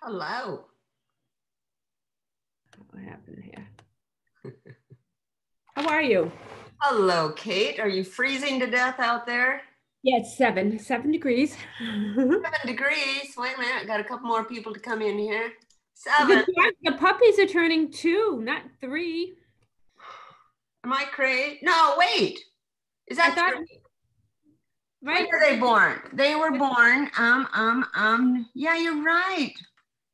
Hello. What happened here? How are you? Hello, Kate. Are you freezing to death out there? Yeah, it's 7 degrees. 7 degrees. Wait a minute. I got a couple more people to come in here. 7. The puppies are turning 2, not 3. Am I crazy? No, wait. Is that right? When were they born? They were born. Yeah, you're right.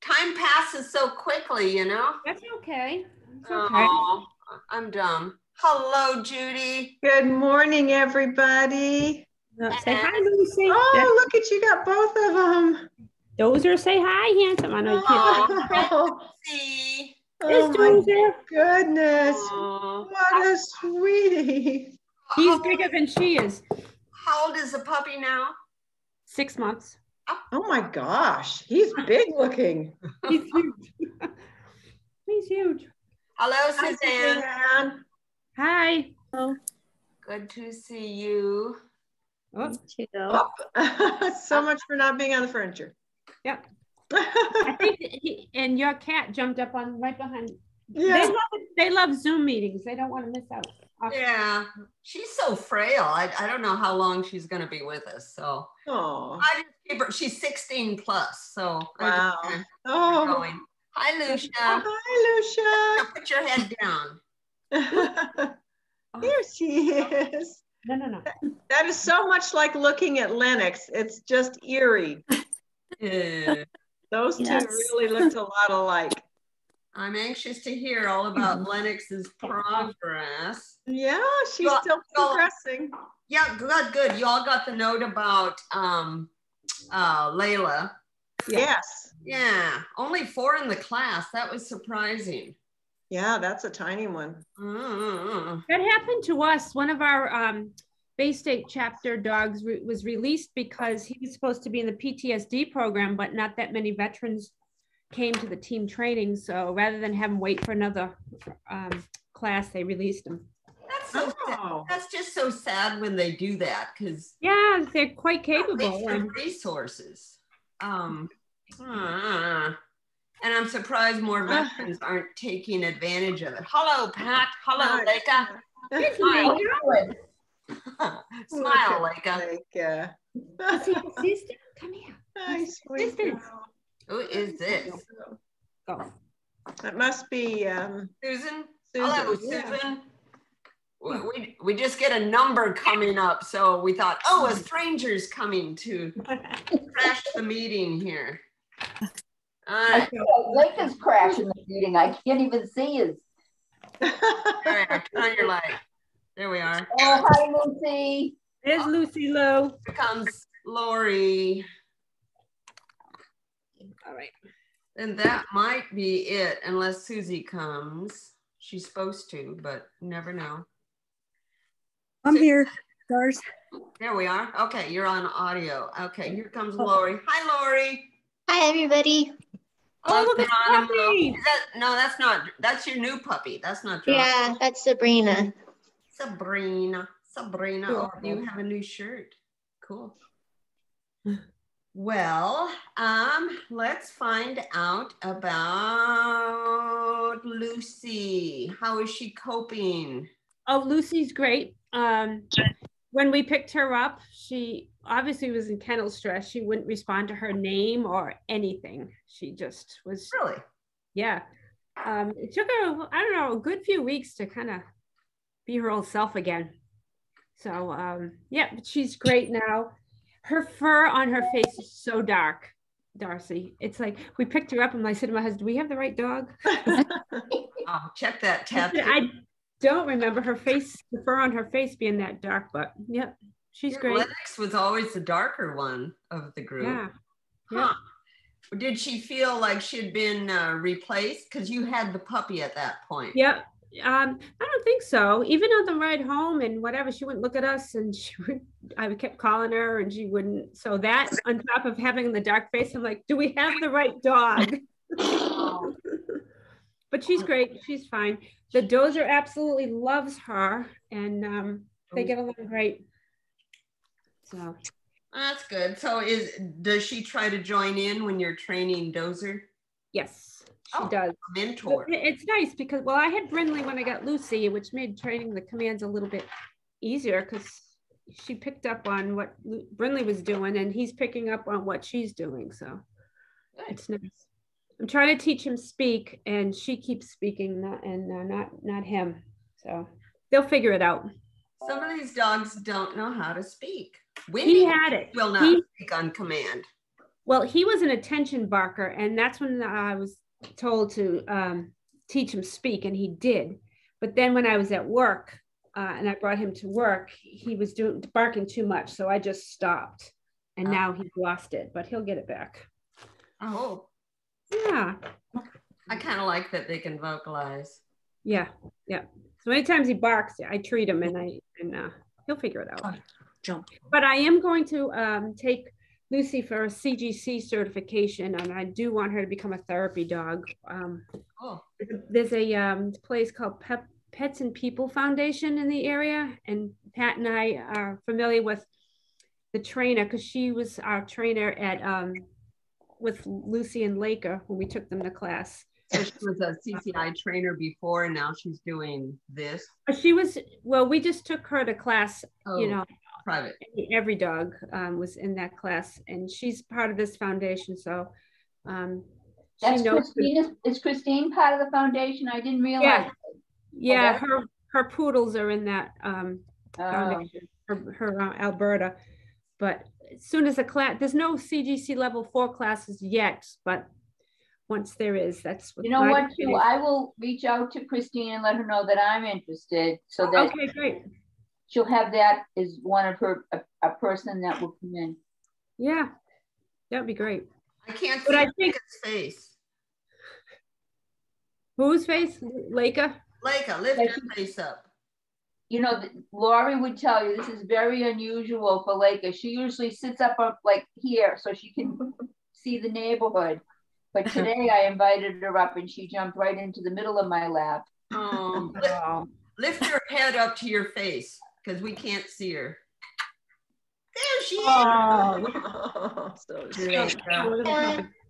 Time passes so quickly, you know? That's okay. It's okay. Oh, I'm dumb. Hello, Judy. Good morning, everybody. Say hi, Lucy. Oh, look at you, got both of them. Dozer, say hi, handsome. I know you can't see. Oh, my goodness. What a sweetie. He's bigger than she is. How old is the puppy now? 6 months. Oh my gosh, he's big looking. He's huge. He's huge. Hello, Suzanne. Hi. Oh. Good to see you. Oh. So much for not being on the furniture. Yep. I think and your cat jumped up on right behind. Yeah. They love Zoom meetings. They don't want to miss out. Yeah, she's so frail. I don't know how long she's going to be with us. So I just keep her. She's 16 plus. So wow. Going. Hi, Lucia. Hi, Lucia. Put your head down. Here she is. No. That is so much like looking at Lennox. It's just eerie. Those two really looked a lot alike. I'm anxious to hear all about Lennox's progress. Yeah, she's still progressing. Yeah, good. You all got the note about Layla. Yes. Yeah, only 4 in the class. That was surprising. Yeah, that's a tiny one. That happened to us. One of our Bay State chapter dogs was released because he was supposed to be in the PTSD program, but not that many veterans came to the team training. So rather than have him wait for another class, they released him. That's so sad. That's just so sad when they do that, because they're quite capable. Resources. And I'm surprised more veterans aren't taking advantage of it. Hello, Pat. Hello, Leica. Smile, Leica. Sister, come here. Hi, sweet. Who is this? Go. That must be Susan. Hello, Susan. We just get a number coming up, so we thought, a stranger's coming to crash the meeting here. Leica's crashing the meeting. I can't even see his. All right, turn on your light. There we are. Oh, hi, Lucy. There's Lucy Lou. Here comes Lori. All right. And that might be it, unless Susie comes. She's supposed to, but never know. I'm here, stars. There we are. Okay, you're on audio. Okay, here comes Lori. Hi, Lori. Hi, everybody. Oh, look at the puppy. No, that's not. That's your new puppy. That's not Geronimo. Yeah, that's Sabrina. Sabrina. Cool. Oh, you have a new shirt. Cool. Well, let's find out about Lucy. How is she coping? Oh, Lucy's great. When we picked her up, she obviously was in kennel stress. She wouldn't respond to her name or anything. She just was. Really? Yeah. It took her, I don't know, a good few weeks to kind of be her old self again. So, yeah, but she's great now. Her fur on her face is so dark, Darcy. It's like we picked her up and I said to my husband, do we have the right dog? Check that tattoo. I don't remember her face, the fur on her face being that dark, but yeah, she's great. Lennox was always the darker one of the group. Yeah. Huh. Did she feel like she'd been replaced? Because you had the puppy at that point. Yeah. I don't think so. Even on the ride home and whatever, she wouldn't look at us and I kept calling her and she wouldn't. So that on top of having the dark face, I'm like, do we have the right dog? But she's great. She's fine. The Dozer absolutely loves her and they get along great. So that's good. So does she try to join in when you're training Dozer? Yes, she does. Mentor. It's nice because, well, I had Brinley when I got Lucy, which made training the commands a little bit easier because she picked up on what Brinley was doing and he's picking up on what she's doing. So it's nice. I'm trying to teach him speak and she keeps speaking not him. So they'll figure it out. Some of these dogs don't know how to speak. He had it. Will not speak on command. Well, he was an attention barker, and that's when I was told to teach him speak, and he did. But then when I was at work and I brought him to work, he was barking too much, so I just stopped. And now he's lost it, but he'll get it back. Oh. Yeah. I kind of like that they can vocalize. Yeah, yeah. So many times he barks, I treat him, and he'll figure it out. Jump. But I am going to take Lucy for a CGC certification, and I do want her to become a therapy dog. There's a place called Pets and People Foundation in the area, and Pat and I are familiar with the trainer because she was our trainer at with Lucy and Laker when we took them to class. So she was a CCI trainer before, and now she's doing this. She was, well, we just took her to class, Private. Every dog was in that class, and she's part of this foundation. So that's Christine. Is Christine part of the foundation? I didn't realize. Yeah, her poodles are in that foundation. Her Alberta, but as soon as a class, there's no CGC level 4 classes yet, but once there is, that's what. You know what? Too, I will reach out to Christine and let her know that I'm interested, so that. Okay, great. She'll have that as one of her, a person that will come in. Yeah, that'd be great. I can't see Lake's face. Whose face? Leica? Leica, lift your face up. You know, Laurie would tell you this is very unusual for Leica. She usually sits up like here so she can see the neighborhood. But today I invited her up and she jumped right into the middle of my lap. Oh, lift your head up to your face. Because we can't see her. There she is. Oh, so sweet.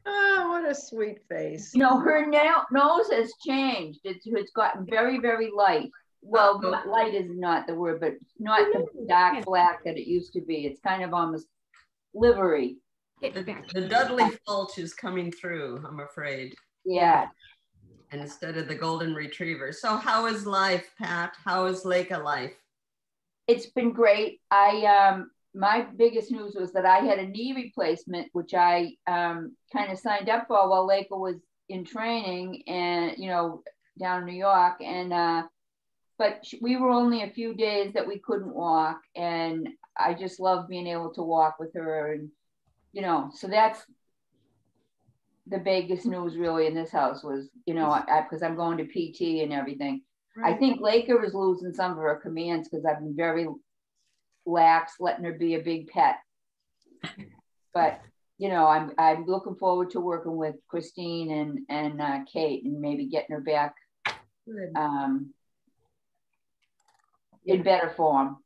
Oh, what a sweet face. You know, her nose has changed. It's gotten very, very light. Well, light is not the word, but not the dark black that it used to be. It's kind of almost livery. The Dudley Fulch is coming through, I'm afraid. Yeah. Instead of the Golden Retriever. So how is life, Pat? How is Leica life? It's been great. My biggest news was that I had a knee replacement, which I kind of signed up for while Leica was in training and, down in New York. And, but we were only a few days that we couldn't walk. And I just love being able to walk with her. And, so that's the biggest news really in this house was, because I'm going to PT and everything. Right. I think Leica is losing some of her commands because I've been very lax, letting her be a big pet. But I'm looking forward to working with Christine and Kate and maybe getting her back in better form.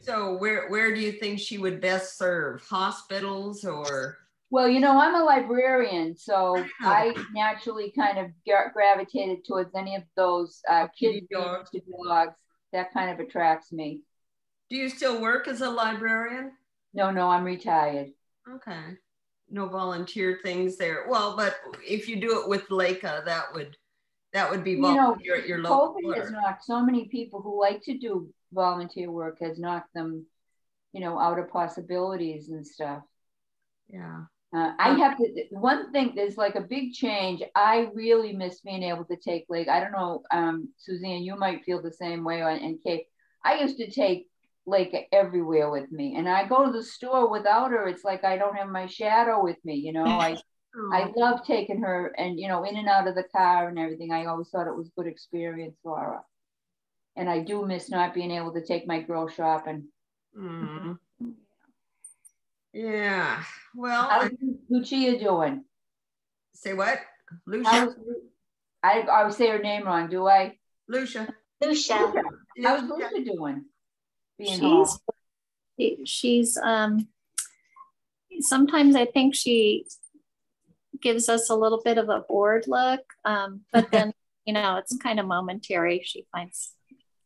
So where do you think she would best serve? Hospitals or? Well, I'm a librarian, so I naturally kind of gravitated towards any of those kids dogs. That kind of attracts me. Do you still work as a librarian? No, I'm retired. Okay. No volunteer things there. Well, but if you do it with Leica, that would be volunteer at your local COVID has knocked so many people who like to do volunteer work, has knocked them, out of possibilities and stuff. Yeah. I have to, one thing, there's like a big change. I really miss being able to take Leica. I don't know, Suzanne, you might feel the same way, and Kate. I used to take Leica everywhere with me, and I go to the store without her. It's like I don't have my shadow with me, I love taking her and, in and out of the car and everything. I always thought it was a good experience for her. And I do miss not being able to take my girl shopping. Mm-hmm. Yeah. Well, how's Lucia doing? Say what? Lucia. I always say her name wrong, do I? Lucia. How's Lucia doing? She's sometimes I think she gives us a little bit of a bored look. But then, you know, it's kind of momentary. She finds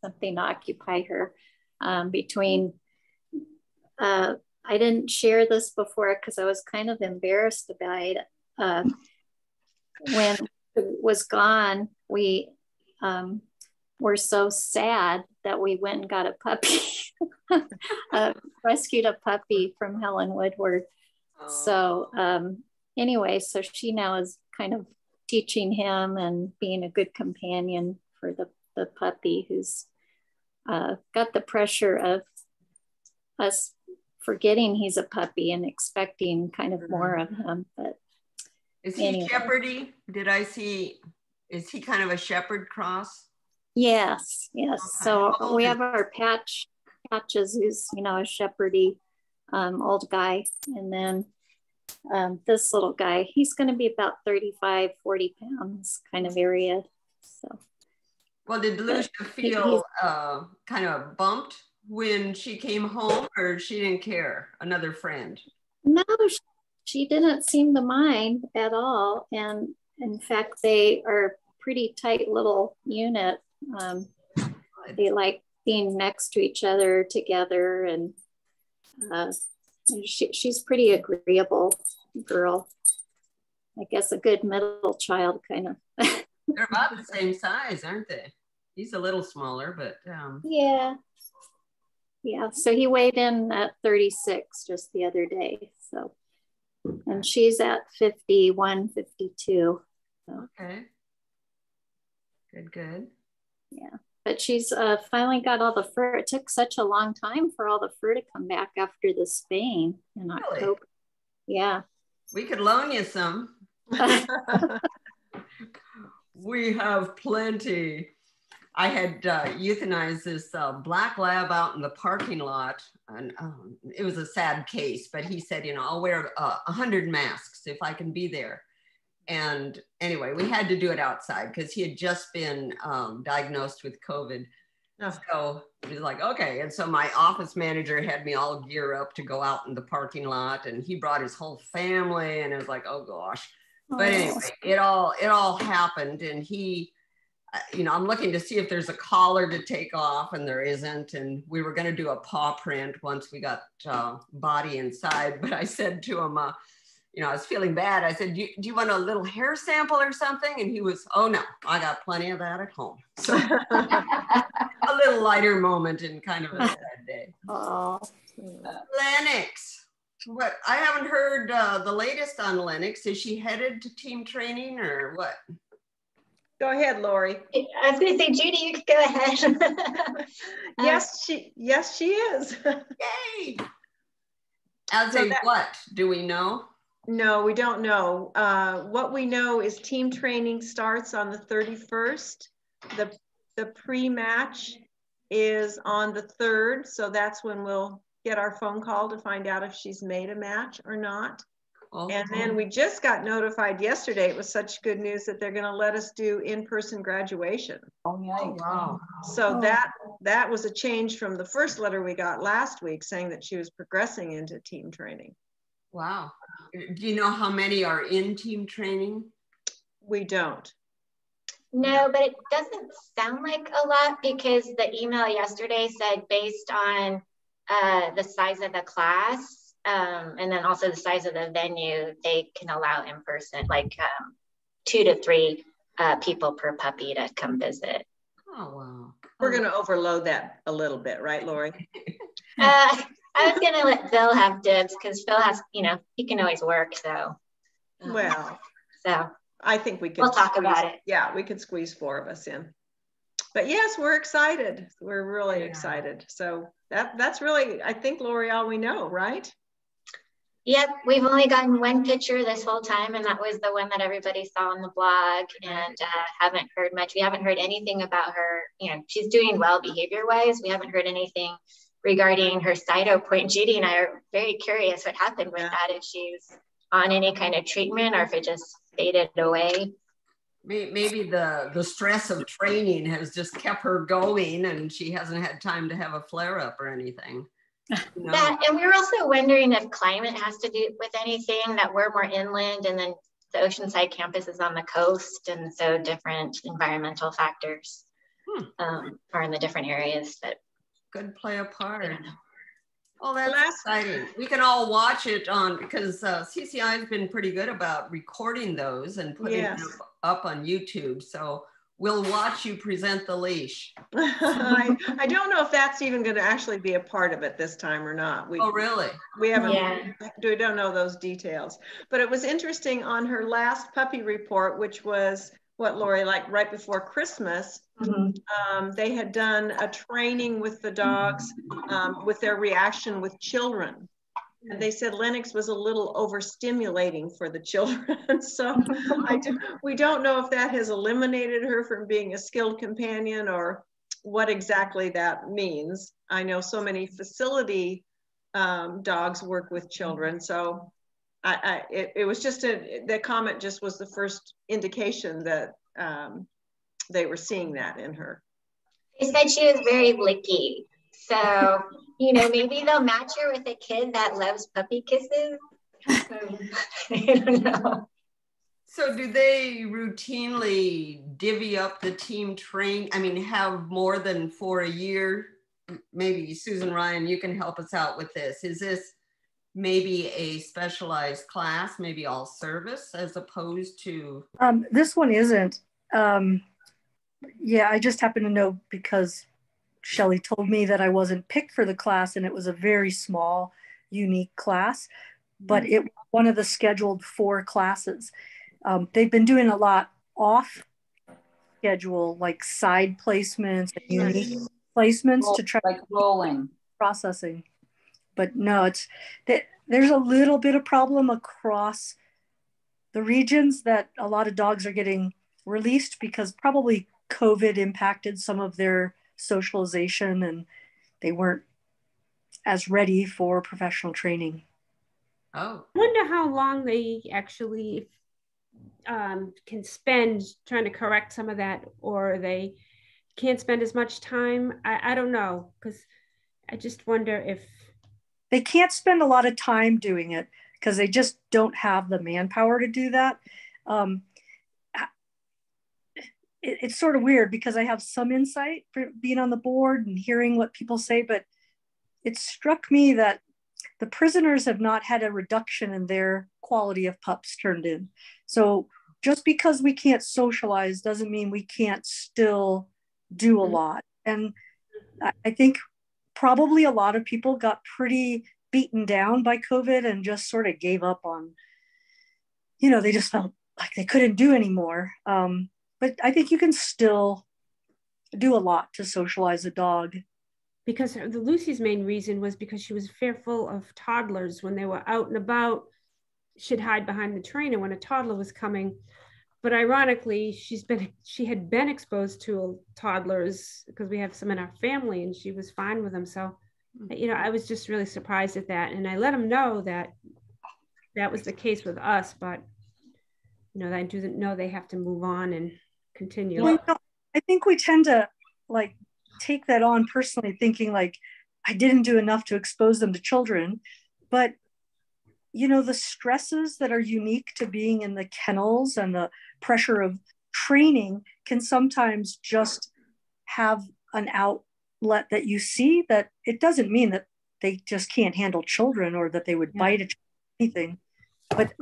something to occupy her between. I didn't share this before because I was kind of embarrassed about it. When it was gone, we were so sad that we went and got a puppy, rescued a puppy from Helen Woodward. Oh. So anyway, so she now is kind of teaching him and being a good companion for the puppy who's got the pressure of us forgetting he's a puppy and expecting kind of more of him. But is he anyway. Shepherdy? Did I see, is he kind of a shepherd cross? Yes, yes. Okay. So we have our Patches, who's, you know, a shepherdy old guy. And then this little guy, he's going to be about 35, 40 pounds kind of area. So. Well, did Lucia feel kind of bumped when she came home, or she didn't care? Another friend? No, she didn't seem to mind at all. And in fact, they are a pretty tight little unit. They like being next to each other together, and she's pretty agreeable girl. I guess a good middle child kind of. They're about the same size, aren't they? He's a little smaller, but yeah. Yeah, so he weighed in at 36 just the other day. So, and she's at 51, 52. So. Okay. Good. Yeah, but she's finally got all the fur. It took such a long time for all the fur to come back after the spaying in October. Really? Yeah. We could loan you some. We have plenty. I had euthanized this black lab out in the parking lot, and it was a sad case, but he said, you know, I'll wear 100 masks if I can be there. And anyway, we had to do it outside because he had just been diagnosed with COVID. Oh. So he was like, okay. And so my office manager had me all gear up to go out in the parking lot, and he brought his whole family, and it was like, oh gosh. But anyway, it all happened, and he, you know, I'm looking to see if there's a collar to take off, and there isn't. And we were going to do a paw print once we got body inside. But I said to him, you know, I was feeling bad. I said, do you want a little hair sample or something? And he was, oh no, I got plenty of that at home. So a little lighter moment in kind of a sad day. Oh, Lennox. What? I haven't heard the latest on Lennox. Is she headed to team training or what? Go ahead, Lori. I was going to say, Judy, you could go ahead. Yes, she is. Yay! As a what? Do we know? No, we don't know. What we know is team training starts on the 31st. The pre-match is on the 3rd. So that's when we'll get our phone call to find out if she's made a match or not. Okay. And then we just got notified yesterday. It was such good news that they're going to let us do in-person graduation. Oh, yeah. Oh, wow. So that was a change from the first letter we got last week saying that she was progressing into team training. Wow. Do you know how many are in team training? We don't. No, but it doesn't sound like a lot because the email yesterday said based on the size of the class and then also the size of the venue, they can allow in person, like 2 to 3 people per puppy to come visit. Oh, wow. We're going to overload that a little bit, right, Lori? I was going to let Phil have dibs because Phil has, you know, he can always work. So, well, so I think we could. We'll talk about it. Yeah, we could squeeze 4 of us in. But yes, we're excited. We're really excited. So that's really, I think, Lori, all we know, right? Yep, we've only gotten one picture this whole time, and that was the one that everybody saw on the blog, and haven't heard much. We haven't heard anything about her. You know, she's doing well behavior-wise. We haven't heard anything regarding her cyto point. Judy and I are very curious what happened with that, if she's on any kind of treatment or if it just faded away. Maybe the stress of training has just kept her going and she hasn't had time to have a flare-up or anything. You know? That, and we were also wondering if climate has to do with anything, that we're more inland and then the Oceanside campus is on the coast, and so different environmental factors are in the different areas that could play a part. I don't know. Oh, that's exciting. We can all watch it on, because CCI has been pretty good about recording those and putting them up on YouTube. So we'll watch you present the leash. I don't know if that's even going to actually be a part of it this time or not. Oh, really? We haven't, Yeah. we don't know those details. But it was interesting on her last puppy report, which was what, Lori, like right before Christmas, they had done a training with the dogs with their reaction with children. And they said Lennox was a little overstimulating for the children. So we don't know if that has eliminated her from being a skilled companion or what exactly that means. I know so many facility dogs work with children. So it was just the comment just was the first indication that they were seeing that in her. They said she was very licky. So, you know, maybe they'll match her with a kid that loves puppy kisses. I don't know. So do they routinely divvy up the team train? I mean, have more than 4 a year? Maybe Susan Ryan, you can help us out with this. Is this maybe a specialized class, maybe all service as opposed to? This one isn't. Yeah, I just happen to know because Shelley told me that I wasn't picked for the class, and it was a very small, unique class, but it was one of the scheduled 4 classes. They've been doing a lot off schedule, like side placements and unique placements to try like rolling processing. But no, it's that there's a little bit of problem across the regions that a lot of dogs are getting released because probably COVID impacted some of their socialization and they weren't as ready for professional training. Oh, I wonder how long they actually can spend trying to correct some of that, or they can't spend as much time. I don't know, because I just wonder if they can't spend a lot of time doing it because they just don't have the manpower to do that. It's sort of weird because I have some insight for being on the board and hearing what people say, but it struck me that the prisoners have not had a reduction in their quality of pups turned in. So just because we can't socialize doesn't mean we can't still do a lot. And I think probably a lot of people got pretty beaten down by COVID and just sort of gave up on, you know, they just felt like they couldn't do anymore. But I think you can still do a lot to socialize a dog. Because the Lucy's main reason was because she was fearful of toddlers when they were out and about. She'd hide behind the trainer when a toddler was coming. But ironically, she had been exposed to toddlers because we have some in our family, and she was fine with them. So, you know, I was just really surprised at that, and I let them know that that was the case with us. But you know, I do know they have to move on and continue. Well, I think we tend to like take that on personally, thinking like I didn't do enough to expose them to children, but you know, the stresses that are unique to being in the kennels and the pressure of training can sometimes just have an outlet that you see. That it doesn't mean that they just can't handle children or that they would bite at anything, but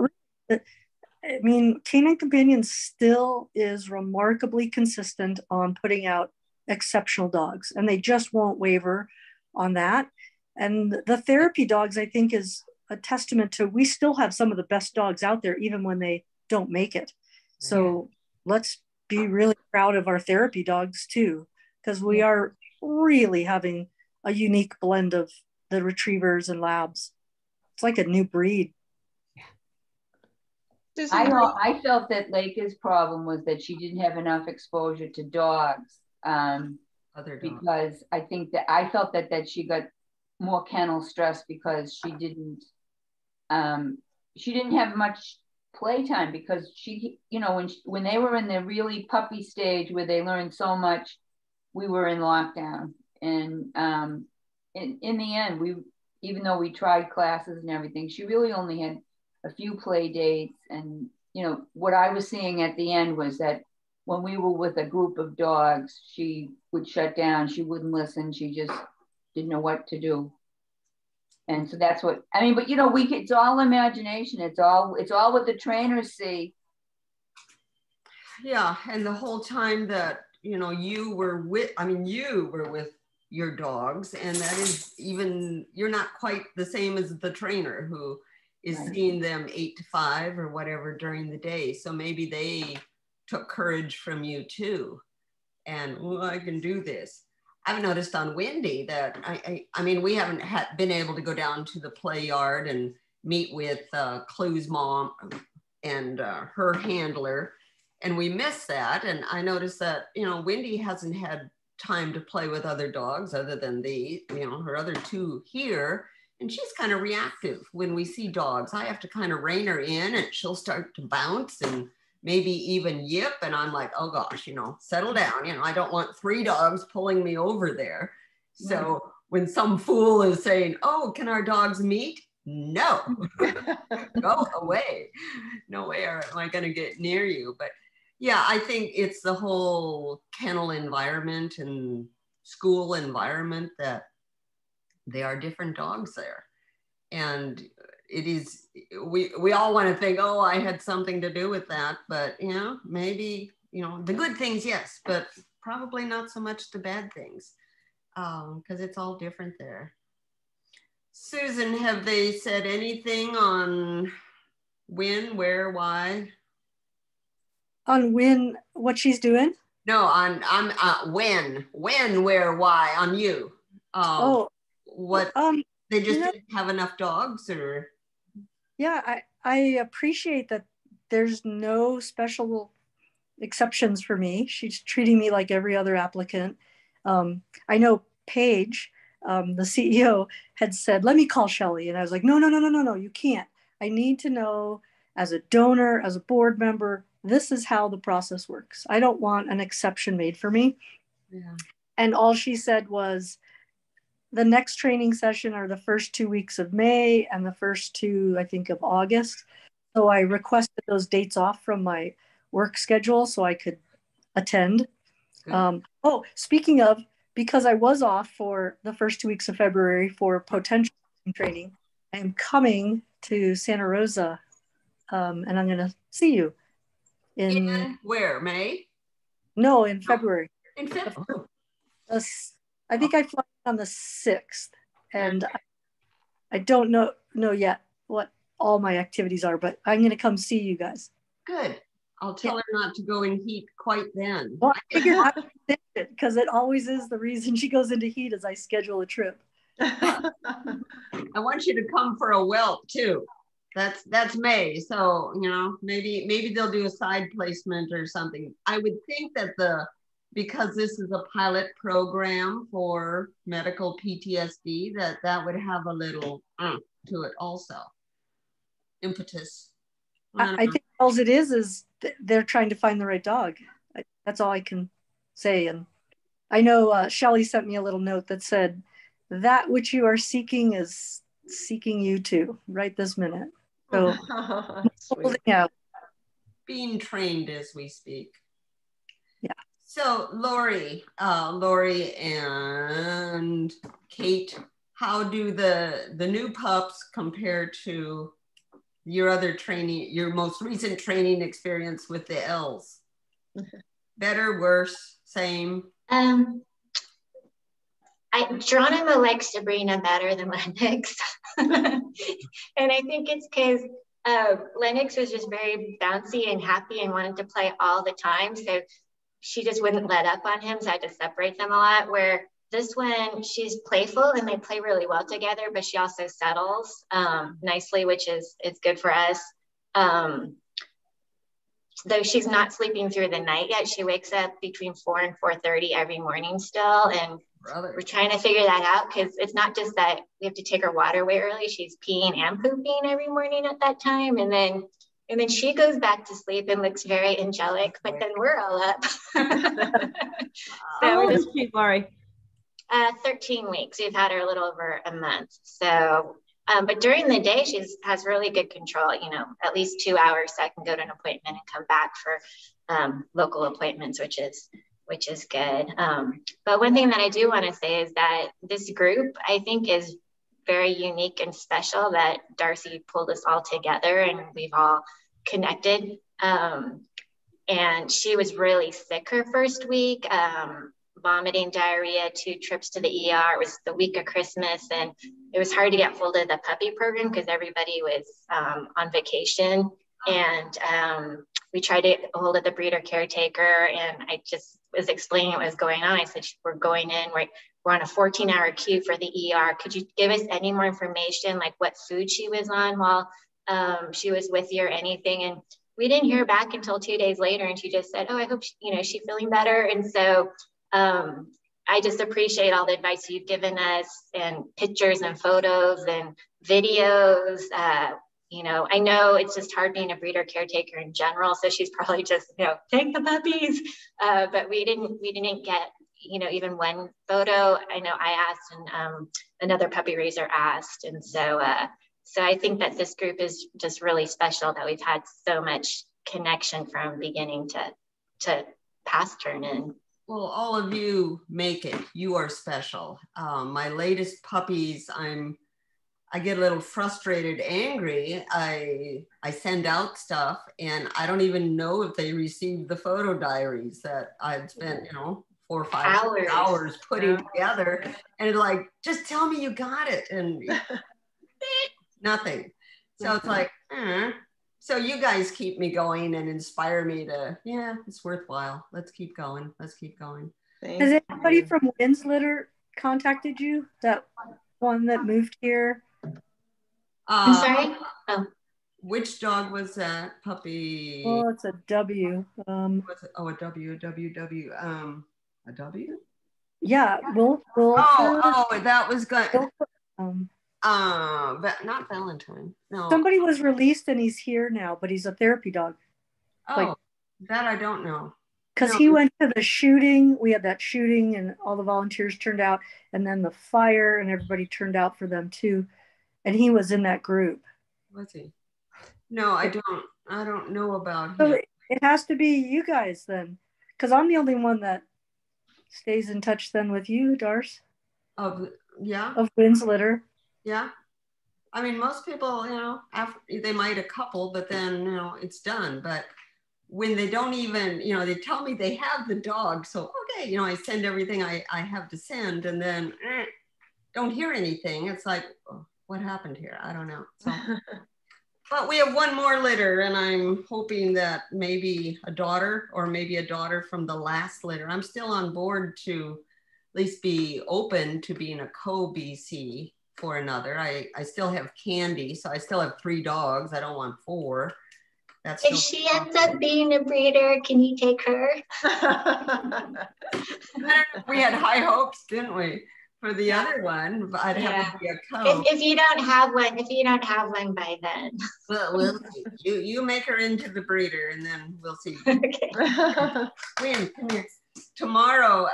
I mean, Canine Companion still is remarkably consistent on putting out exceptional dogs, and they just won't waver on that. And the therapy dogs, I think, is a testament to we still have some of the best dogs out there, even when they don't make it. So let's be really proud of our therapy dogs too, because we are really having a unique blend of the retrievers and labs. It's like a new breed. I felt that Lake's problem was that she didn't have enough exposure to dogs. Because I think that I felt that she got more kennel stress because she didn't have much playtime, because she, you know, when they were in the really puppy stage where they learned so much, we were in lockdown. And in the end, even though we tried classes and everything, she really only had a few play dates, and you know, what I was seeing at the end was that when we were with a group of dogs, she would shut down. She wouldn't listen. She just didn't know what to do. And so that's what, I mean, but you know, it's all imagination. It's all what the trainers see. Yeah. And the whole time that, you know, you were with your dogs, and that is even, you're not quite the same as the trainer who is Right. seeing them 8 to 5 or whatever during the day. So maybe they took courage from you too. And, well, I can do this. I've noticed on Wendy that, I mean, we haven't been able to go down to the play yard and meet with Clue's mom and her handler. And we miss that. And I noticed that, you know, Wendy hasn't had time to play with other dogs other than her other 2 here. And she's kind of reactive when we see dogs. I have to kind of rein her in, and she'll start to bounce and maybe even yip. And I'm like, oh gosh, you know, settle down. You know, I don't want 3 dogs pulling me over there. So when some fool is saying, oh, can our dogs meet? No, go away. No way am I going to get near you. But yeah, I think it's the whole kennel environment and school environment that they are different dogs there. And it is, we all want to think, oh, I had something to do with that. But, you know, maybe, you know, the good things, yes, but probably not so much the bad things, because it's all different there. Susan, have they said anything on when, where, why? On when, what she's doing? No, on when, where, why, on you. What, they just didn't have enough dogs, or? Yeah, I appreciate that there's no special exceptions for me. She's treating me like every other applicant. I know Paige, the CEO, had said, let me call Shelly. And I was like, no, you can't. I need to know, as a donor, as a board member, this is how the process works. I don't want an exception made for me. Yeah. And all she said was, the next training session are the first 2 weeks of May and the first 2, I think, of August. So I requested those dates off from my work schedule so I could attend. Speaking of, because I was off for the first 2 weeks of February for potential training, I am coming to Santa Rosa, and I'm going to see you. In where, May? No, in February. In February. I think I fly on the 6th, and I don't know yet what all my activities are, but I'm going to come see you guys. Good. I'll tell her not to go in heat quite then. Well, I figured out because it always is the reason she goes into heat as I schedule a trip. I want you to come for a whelp too. That's May, so you know, maybe they'll do a side placement or something. I would think that because this is a pilot program for medical PTSD, that would have a little to it also. Impetus. I think all it is they're trying to find the right dog. That's all I can say. And I know Shelly sent me a little note that said, that which you are seeking is seeking you too, right this minute. So holding out. Being trained as we speak. Yeah. So Lori and Kate, how do the new pups compare to your other training, your most recent training experience with the L's? Better, worse, same? Geronimo likes Sabrina better than Lennox. And I think it's because Lennox was just very bouncy and happy and wanted to play all the time. So she just wouldn't let up on him. So I had to separate them a lot. Where this one, she's playful and they play really well together, but she also settles nicely, which is good for us. Though she's not sleeping through the night yet, she wakes up between 4 and 4:30 every morning still. And we're trying to figure that out because it's not just that we have to take her water way early. She's peeing and pooping every morning at that time. And then she goes back to sleep and looks very angelic, but then we're all up. How old is she, Lori? 13 weeks. We've had her a little over a month. So But during the day, has really good control, at least 2 hours. So I can go to an appointment and come back for local appointments, which is good. But one thing that I do want to say is that this group, I think, is very unique and special, that Darcy pulled us all together and we've all connected. And she was really sick her first week, vomiting, diarrhea, 2 trips to the ER. It was the week of Christmas, and it was hard to get hold of the puppy program because everybody was on vacation. And we tried to get hold of the breeder caretaker, and I just was explaining what was going on. I said, we're going in, we're on a 14-hour queue for the ER. Could you give us any more information, like what food she was on while she was with you or anything? And we didn't hear back until 2 days later, and she just said, oh, I hope she's feeling better. And so I just appreciate all the advice you've given us, and pictures and photos and videos. I know it's just hard being a breeder caretaker in general. So she's probably just, take the puppies. But we didn't get, even one photo. I know I asked, and another puppy raiser asked. And so I think that this group is just really special, that we've had so much connection from beginning to past turn in. Well, all of you make it. You are special. My latest puppies, I get a little frustrated, angry. I send out stuff, and I don't even know if they received the photo diaries that I'd spent, 4 or 5 hours putting together. And it's like, just tell me you got it. And nothing. So it's like, So you guys keep me going and inspire me to, it's worthwhile. Let's keep going. Let's keep going. Has anybody from Wynn's Litter contacted you? That one that moved here? I'm sorry? Oh. Which dog was that? Puppy? Oh, it's a W. Was it? Oh, a W. A W? Yeah. Will. That was good. But not Valentine. No. Somebody was released and he's here now, but he's a therapy dog. Oh, that I don't know. Because he went to the shooting. We had that shooting and all the volunteers turned out, and then the fire, and everybody turned out for them too. And he was in that group. Was he? No, I don't know about so him. It has to be you guys then. Because I'm the only one that stays in touch then with you, Darce. Of Wynn's Litter. Yeah. I mean, most people, after they might a couple, but then, it's done. But when they don't even, they tell me they have the dog. So, okay, I send everything I have to send, and then don't hear anything. It's like, oh, what happened here? I don't know. So, but we have one more litter, and I'm hoping that maybe a daughter from the last litter. I'm still on board to at least be open to being a co-BC for another. I still have Candy, so I still have 3 dogs. I don't want 4. If she ends up being a breeder, can you take her? We had high hopes, didn't we, for the other one? But I'd have to be a co. If you don't have one by then. Well, we'll see. You make her into the breeder, and then we'll see. Okay. Wynn, come here. Tomorrow,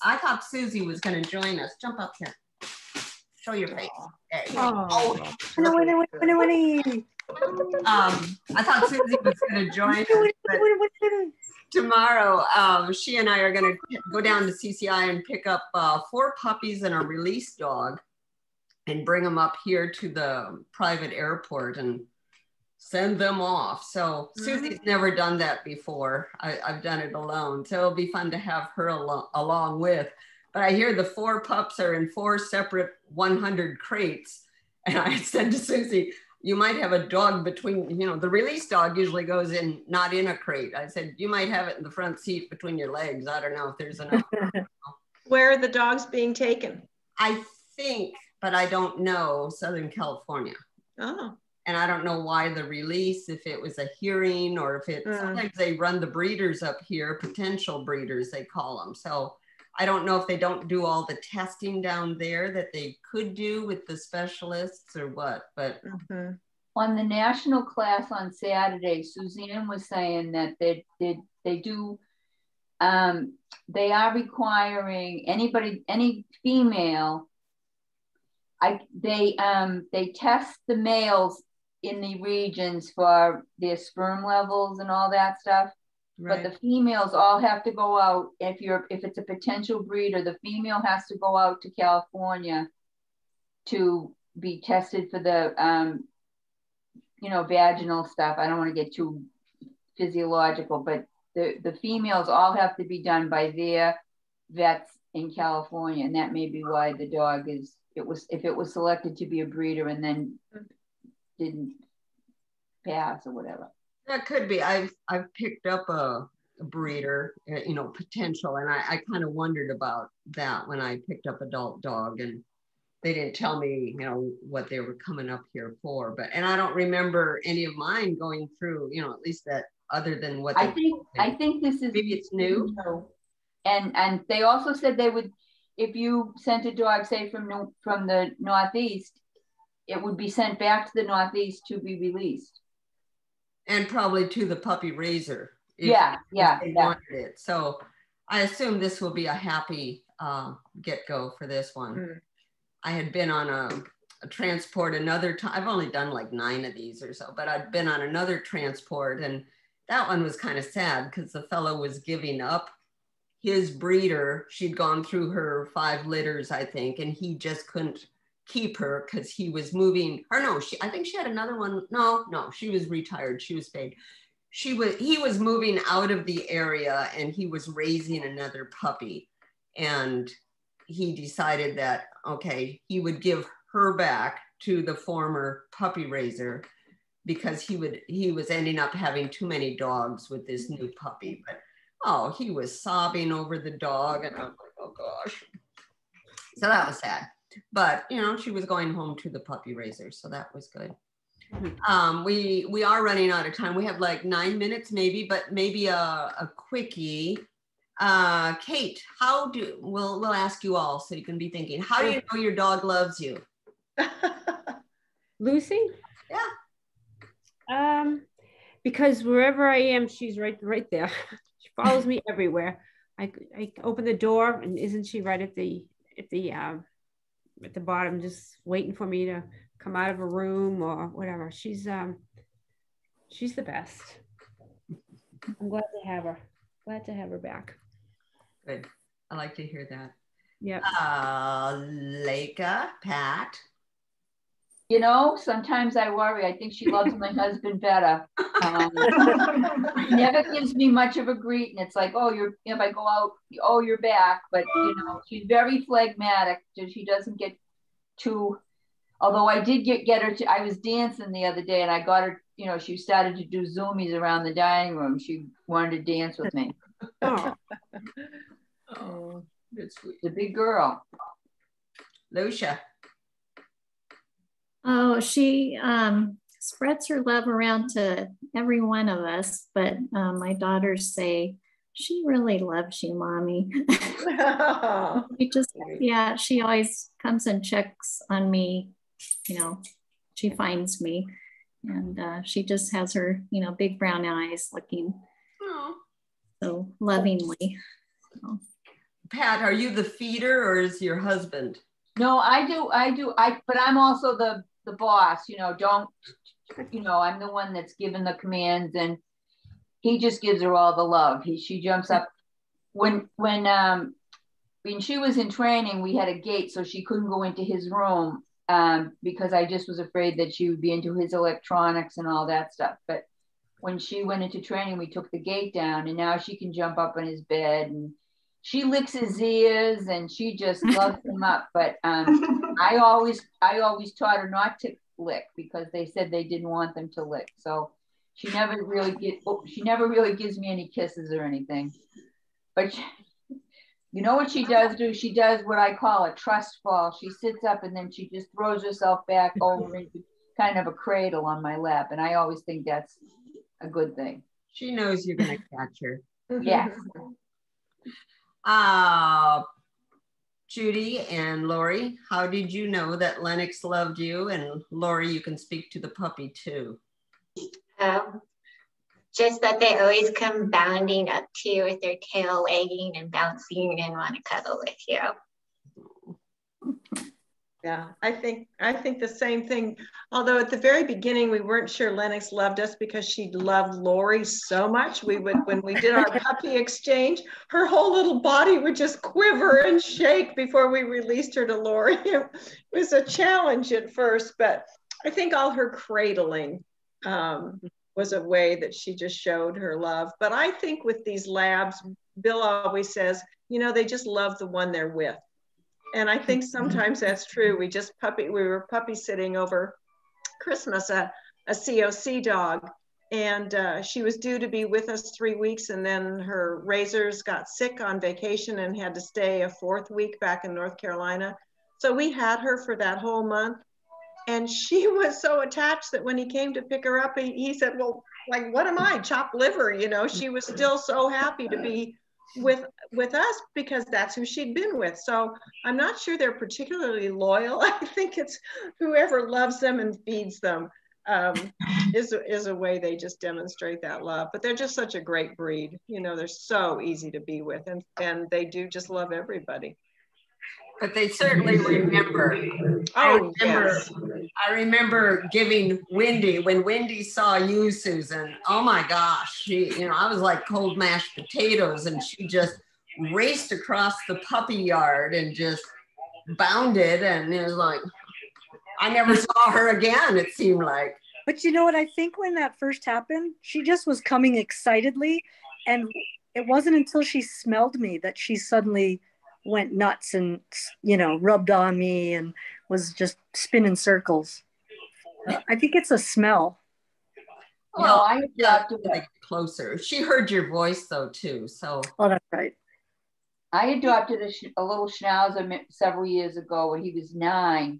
I thought Susie was going to join us. Jump up here. Show your face. There you go. I thought Susie was going to join us, but tomorrow, she and I are going to go down to CCI and pick up 4 puppies and a release dog and bring them up here to the private airport and send them off. So Susie's never done that before. I've done it alone. So it'll be fun to have her along with. But I hear the 4 pups are in 4 separate 100 crates. And I said to Susie, you might have a dog between, the release dog usually goes in, not in a crate. I said, you might have it in the front seat between your legs. I don't know if there's enough. Where are the dogs being taken? I think, but I don't know, Southern California. Oh. And I don't know why the release, if it was a hearing or if sometimes they run the breeders up here, potential breeders, they call them. So I don't know if they don't do all the testing down there that they could do with the specialists or what, but. On the national class on Saturday, Suzanne was saying that they do, they are requiring any female they test the males in the regions for their sperm levels and all that stuff. Right. But the females all have to go out. If it's a potential breeder, the female has to go out to California to be tested for the vaginal stuff. I don't want to get too physiological, but the females all have to be done by their vets in California, and that may be why the dog if it was selected to be a breeder and then didn't pass or whatever. That could be. I've picked up a breeder, potential, and I kind of wondered about that when I picked up adult dog, and they didn't tell me, what they were coming up here for. And I don't remember any of mine going through, at least that other than what I think this is maybe it's new. And they also said they would, if you sent a dog, say from the Northeast, it would be sent back to the Northeast to be released. And probably to the puppy raiser. If they wanted it. So I assume this will be a happy get-go for this one. Mm. I had been on a transport another time. I've only done like 9 of these or so, but I'd been on another transport, and that one was kind of sad because the fellow was giving up his breeder. She'd gone through her 5 litters, I think, and he just couldn't keep her because he was moving. Or no, I think she had another one. No, she was retired. She was paid. He was moving out of the area, and he was raising another puppy, and he decided that, okay, he would give her back to the former puppy raiser because he was ending up having too many dogs with this new puppy. But he was sobbing over the dog, and I was like, oh gosh. So that was sad. But she was going home to the puppy raiser, so that was good. Mm-hmm. We are running out of time. We have like 9 minutes maybe, but maybe a quickie. Kate, we'll ask you all so you can be thinking, how do you know your dog loves you? Lucy? Yeah. Because wherever I am, she's right there. She follows me everywhere. I open the door, and isn't she right at the bottom, just waiting for me to come out of a room or whatever. She's the best. I'm glad to have her. Glad to have her back. Good. I like to hear that. Yeah. Leica, Pat. Sometimes I worry. I think she loves my husband better. He never gives me much of a greeting. It's like, if I go out, you're back. But she's very phlegmatic. So she doesn't get too. Although I did get her to. I was dancing the other day, and I got her. She started to do zoomies around the dining room. She wanted to dance with me. Oh, that's sweet. The big girl. Lucia. Oh, she spreads her love around to every one of us, but my daughters say, she really loves you, Mommy. She always comes and checks on me, she finds me, and she just has her, big brown eyes looking so lovingly. So. Pat, are you the feeder or is your husband? No, I do. But I'm also the boss, I'm the one that's given the commands, and he just gives her all the love. She jumps up. When she was in training, we had a gate, so she couldn't go into his room because I just was afraid that she would be into his electronics and all that stuff. But when she went into training, we took the gate down, and now she can jump up on his bed, and she licks his ears, and she just loves him up. But I always taught her not to lick because they said they didn't want them to lick. So she never really gives me any kisses or anything. But you know what she does do? She does what I call a trust fall. She sits up and then she just throws herself back over into kind of a cradle on my lap, and I always think that's a good thing. She knows you're going to catch her. Yes. Judy and Lori, how did you know that Lennox loved you? And Lori, you can speak to the puppy too. Just that they always come bounding up to you with their tail wagging and bouncing and want to cuddle with you. Yeah, I think the same thing. Although at the very beginning, we weren't sure Lennox loved us because she loved Lori so much. When we did our puppy exchange, her whole little body would just quiver and shake before we released her to Lori. It was a challenge at first, but I think all her cradling was a way that she just showed her love. But I think with these labs, Bill always says, you know, they just love the one they're with. And I think sometimes that's true. We were puppy sitting over Christmas, a COC dog, and she was due to be with us 3 weeks, and then her raisers got sick on vacation and had to stay a 4th week back in North Carolina. So we had her for that whole month, and she was so attached that when he came to pick her up, he said, well, like, what am I, chopped liver? You know, she was still so happy to be with us because that's who she'd been with. So I'm not sure they're particularly loyal. I think it's whoever loves them and feeds them is a way they just demonstrate that love. But they're just such a great breed. You know, they're so easy to be with, and they do just love everybody. But they certainly remember. Oh, yes. I remember giving Wendy, when Wendy saw you, Susan, oh my gosh, I was like cold mashed potatoes, and she just raced across the puppy yard and just bounded, and it was like, I never saw her again, it seemed like. But you know what, I think when that first happened, she just was coming excitedly, and it wasn't until she smelled me that she suddenly went nuts and, rubbed on me and was just spinning circles. I think it's a smell. Well, I adopted closer. She heard your voice though too, so. Oh, that's right. I adopted a little Schnauzer several years ago when he was 9,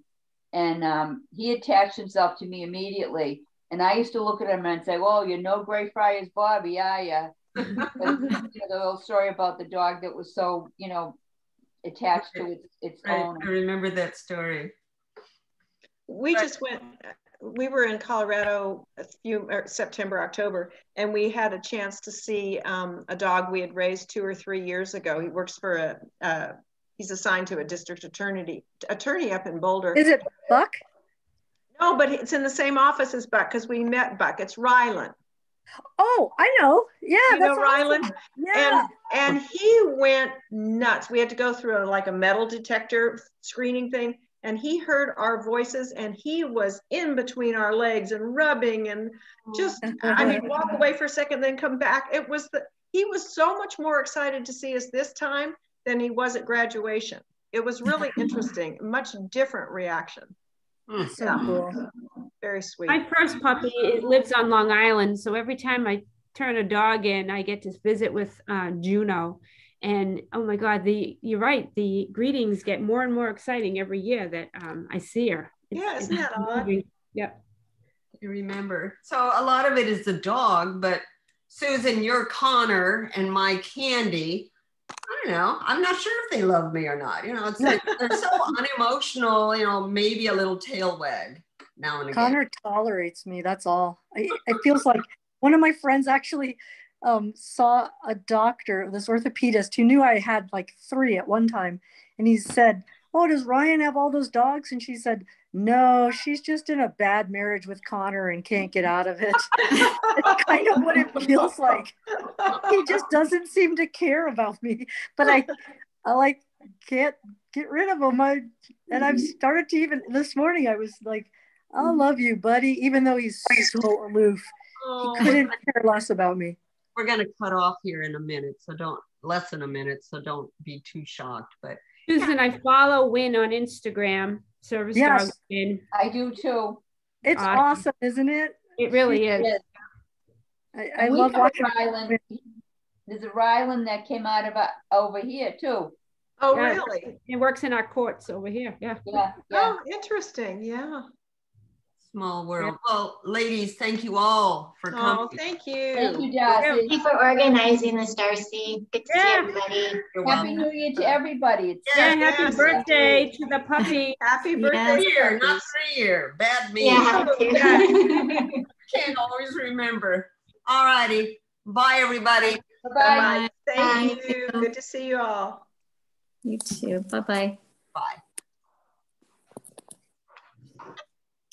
and he attached himself to me immediately. And I used to look at him and say, "Oh, you're no Grey Friars Bobby, are you?" The little story about the dog that was so, attached to its owner. I remember that story. We were in Colorado September, October, and we had a chance to see a dog we had raised 2 or 3 years ago. He works for he's assigned to a district attorney up in Boulder. Is it Buck? No, but it's in the same office as Buck because we met Buck. It's Rylan. Oh, I know. Yeah, that's Rylan. Awesome. Yeah. And he went nuts. We had to go through a metal detector screening thing, and he heard our voices, and he was in between our legs and rubbing and just, walk away for a second, then come back. He was so much more excited to see us this time than he was at graduation. It was really interesting, much different reaction. So cool. Very sweet. My first puppy, it lives on Long Island. So every time I turn a dog in, I get to visit with Juno. And oh my God, you're right. The greetings get more and more exciting every year that I see her. Isn't that odd? Yep. You remember. So a lot of it is the dog, but Susan, you're Connor and my Candy. I don't know. I'm not sure if they love me or not. It's like they're so unemotional, maybe a little tail wag now and again. Connor tolerates me. That's all. It feels like one of my friends actually saw a doctor, this orthopedist, who knew I had like 3 at one time. And he said, "Oh, does Ryan have all those dogs?" And she said, "No, she's just in a bad marriage with Connor and can't get out of it." It's kind of what it feels like. He just doesn't seem to care about me, but I can't get rid of him. And I've started to, even this morning, I was like, "I love you, buddy," even though he's so aloof. He couldn't care less about me. We're going to cut off here in a minute, less than a minute, so don't be too shocked. But Susan, I follow Win on Instagram. Service Dog Win. I do too. It's awesome, isn't it? It really is. I love watching Rylan. There's a Rylan that came out of over here too. Oh, really? It works in our courts over here. Yeah. Oh, interesting. Yeah. Small world. Well, ladies, thank you all for coming. Oh, thank you. Thank you, Darcy. Thank you for organizing this, Darcy. Good to see everybody. Happy New Year to everybody. Happy birthday to the puppy. Happy birthday. Year, not 3 year. Bad me. Yeah. Can't always remember. All righty. Bye, everybody. Bye-bye. Thank you. Good to see you all. You too. Bye-bye. Bye.